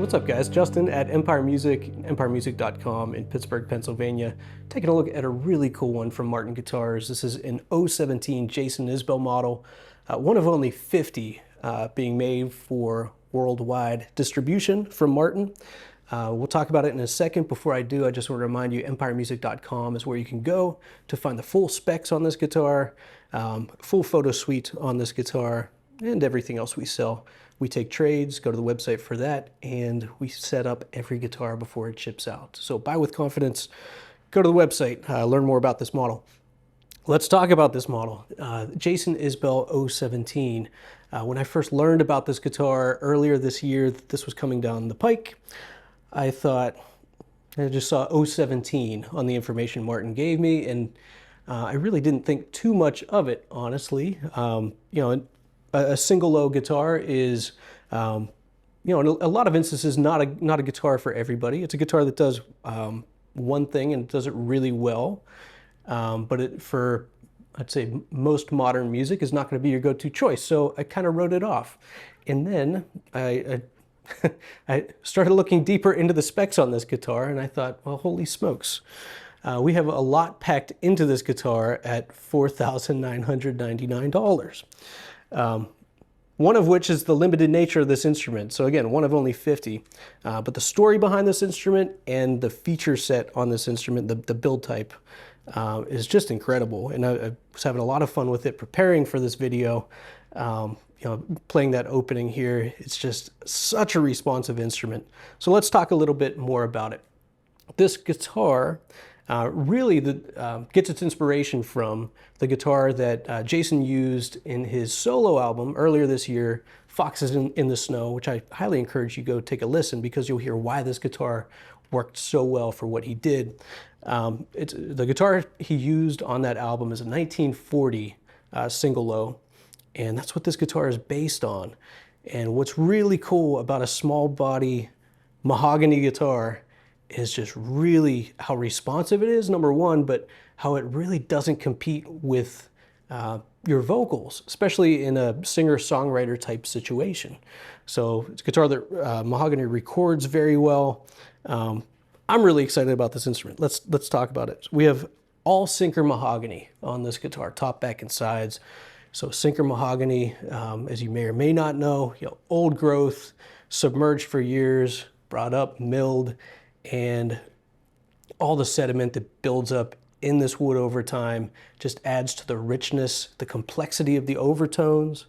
What's up guys? Justin at Empire Music, empiremusic.com in Pittsburgh, Pennsylvania. Taking a look at a really cool one from Martin Guitars. This is an 017 Jason Isbell model, one of only 50 being made for worldwide distribution from Martin. We'll talk about it in a second. Before I do, I just want to remind you, empiremusic.com is where you can go to find the full specs on this guitar, full photo suite on this guitar, and everything else we sell. We take trades, go to the website for that, and we set up every guitar before it ships out. So buy with confidence, go to the website, learn more about this model. Let's talk about this model. Jason Isbell 017. When I first learned about this guitar earlier this year, that this was coming down the pike, I thought, I just saw 017 on the information Martin gave me, and I really didn't think too much of it, honestly. A single low guitar is, in a lot of instances, not a guitar for everybody. It's a guitar that does one thing and does it really well, but for, I'd say, most modern music is not going to be your go-to choice. So I kind of wrote it off, and then I started looking deeper into the specs on this guitar, and I thought, well, holy smokes. We have a lot packed into this guitar at $4,999. One of which is the limited nature of this instrument. So again, one of only 50. But the story behind this instrument and the feature set on this instrument, the build type, is just incredible. And I was having a lot of fun with it, preparing for this video. Playing that opening here, it's just such a responsive instrument. So let's talk a little bit more about it. This guitar really gets its inspiration from the guitar that Jason used in his solo album earlier this year, Foxes in the Snow, which I highly encourage you go take a listen because you'll hear why this guitar worked so well for what he did. The guitar he used on that album is a 1940 single low, and that's what this guitar is based on. And what's really cool about a small body mahogany guitar is just really how responsive it is, number one, but how it really doesn't compete with your vocals, especially in a singer-songwriter type situation. So it's a guitar that mahogany records very well. I'm really excited about this instrument. Let's talk about it. We have all sinker mahogany on this guitar, top, back, and sides. So sinker mahogany, as you may or may not know, old growth, submerged for years, brought up, milled, and all the sediment that builds up in this wood over time just adds to the richness, the complexity of the overtones.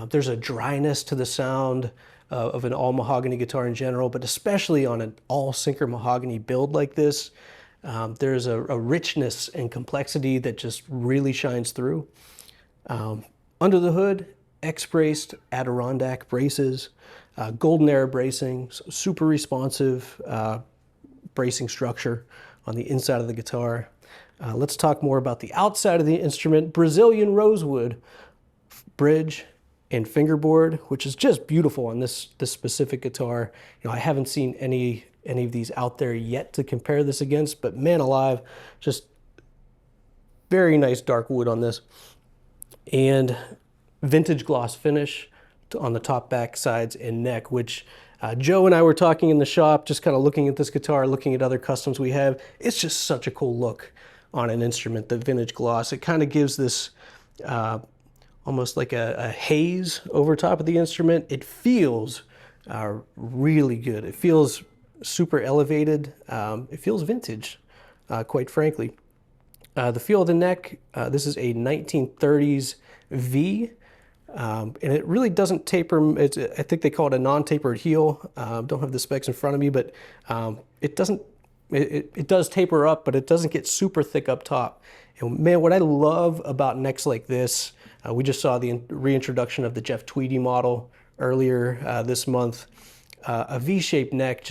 There's a dryness to the sound of an all mahogany guitar in general, but especially on an all sinker mahogany build like this, there's a richness and complexity that just really shines through. Under the hood, X-braced Adirondack braces, golden era bracing, super responsive bracing structure on the inside of the guitar. Let's talk more about the outside of the instrument. Brazilian rosewood bridge and fingerboard, which is just beautiful on this specific guitar. I haven't seen any of these out there yet to compare this against, but man alive, just very nice dark wood on this. And vintage gloss finish on the top, back, sides, and neck, which Joe and I were talking in the shop, just kind of looking at this guitar, looking at other customs we have. It's just such a cool look on an instrument, the vintage gloss. It kind of gives this almost like a haze over top of the instrument. It feels really good. It feels super elevated. It feels vintage, quite frankly. The feel of the neck, this is a 1930s V. And it really doesn't taper. I think they call it a non-tapered heel. Don't have the specs in front of me, but it doesn't. It does taper up, but it doesn't get super thick up top. And man, what I love about necks like this, we just saw the reintroduction of the Jeff Tweedy model earlier this month. A V-shaped neck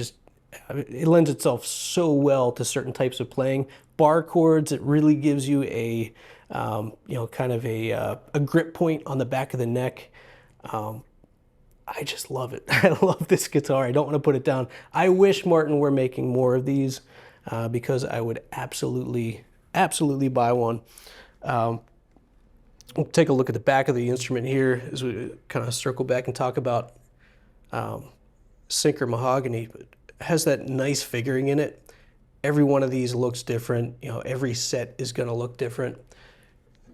it lends itself so well to certain types of playing. Bar chords, it really gives you a kind of a grip point on the back of the neck. I just love it. I love this guitar. I don't want to put it down. I wish Martin were making more of these because I would absolutely buy one. We'll take a look at the back of the instrument here as we kind of circle back and talk about sinker mahogany, but has that nice figuring in it. Every one of these looks different. You know, every set is going to look different.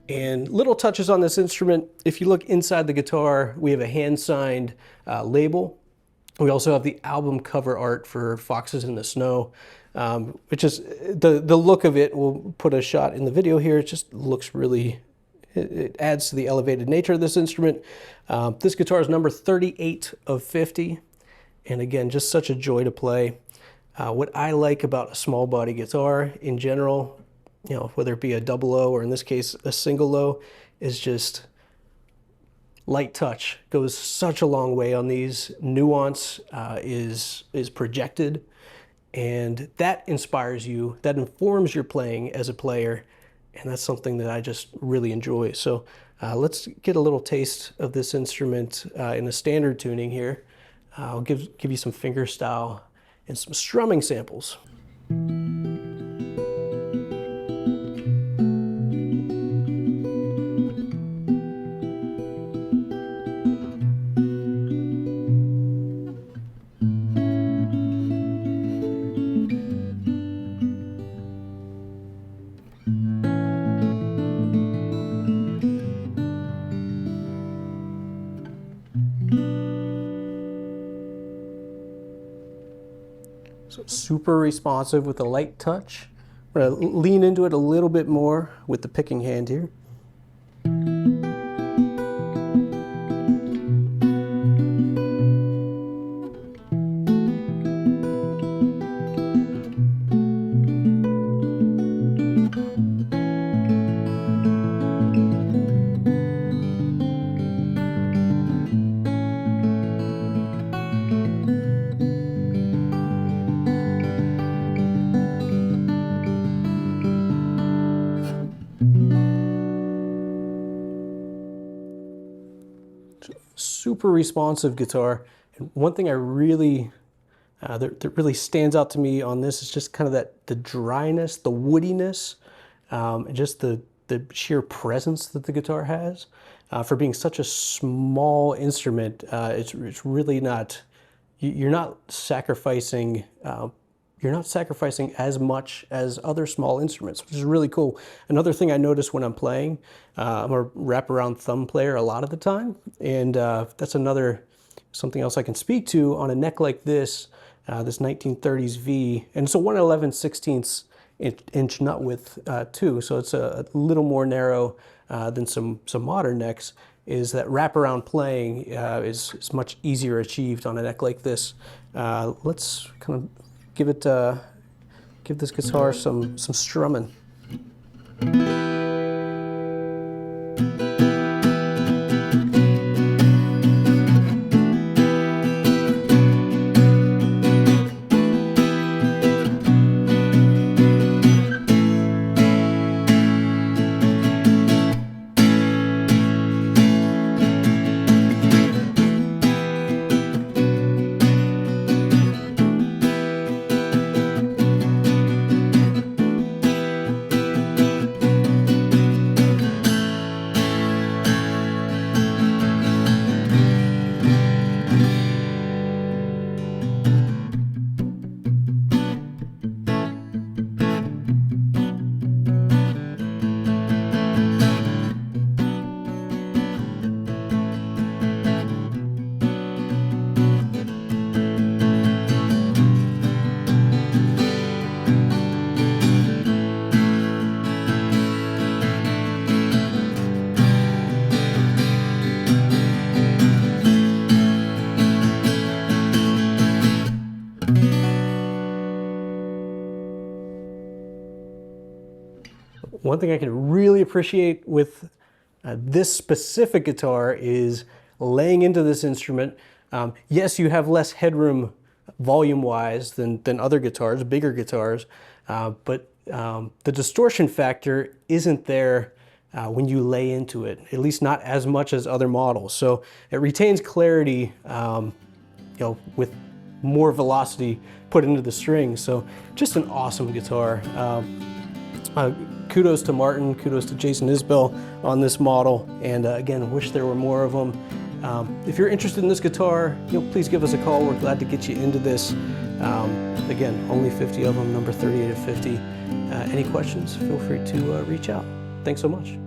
And little touches on this instrument. If you look inside the guitar, we have a hand-signed label. We also have the album cover art for Foxes in the Snow, which is the look of it. We'll put a shot in the video here. It just looks really, it adds to the elevated nature of this instrument. This guitar is number 38 of 50. And again, just such a joy to play. What I like about a small body guitar in general, you know, whether it be a double O or in this case a single O, is just light touch. Goes such a long way on these. Nuance is projected, and that inspires you, that informs your playing as a player, and that's something that I just really enjoy. So let's get a little taste of this instrument in a standard tuning here. I'll give you some finger style and some strumming samples. So super responsive with a light touch. I'm going to lean into it a little bit more with the picking hand here. Super responsive guitar. And one thing I really that really stands out to me on this is just kind of the dryness, the woodiness, and just the sheer presence that the guitar has. For being such a small instrument, it's really not, you're not sacrificing as much as other small instruments, which is really cool. Another thing I notice when I'm playing, I'm a wraparound thumb player a lot of the time, and that's something else I can speak to on a neck like this, this 1930s V, and it's a 1/11/16 inch nut width too, so it's a little more narrow than some modern necks. Is that wraparound playing is much easier achieved on a neck like this. Let's kind of give this guitar some strumming. One thing I can really appreciate with this specific guitar is laying into this instrument. Yes, you have less headroom volume-wise than other guitars, bigger guitars, but the distortion factor isn't there when you lay into it, at least not as much as other models. So it retains clarity, with more velocity put into the strings. So just an awesome guitar. Kudos to Martin, kudos to Jason Isbell on this model, and again, wish there were more of them. If you're interested in this guitar, please give us a call. We're glad to get you into this. Again, only 50 of them, number 38 of 50. Any questions, feel free to reach out. Thanks so much.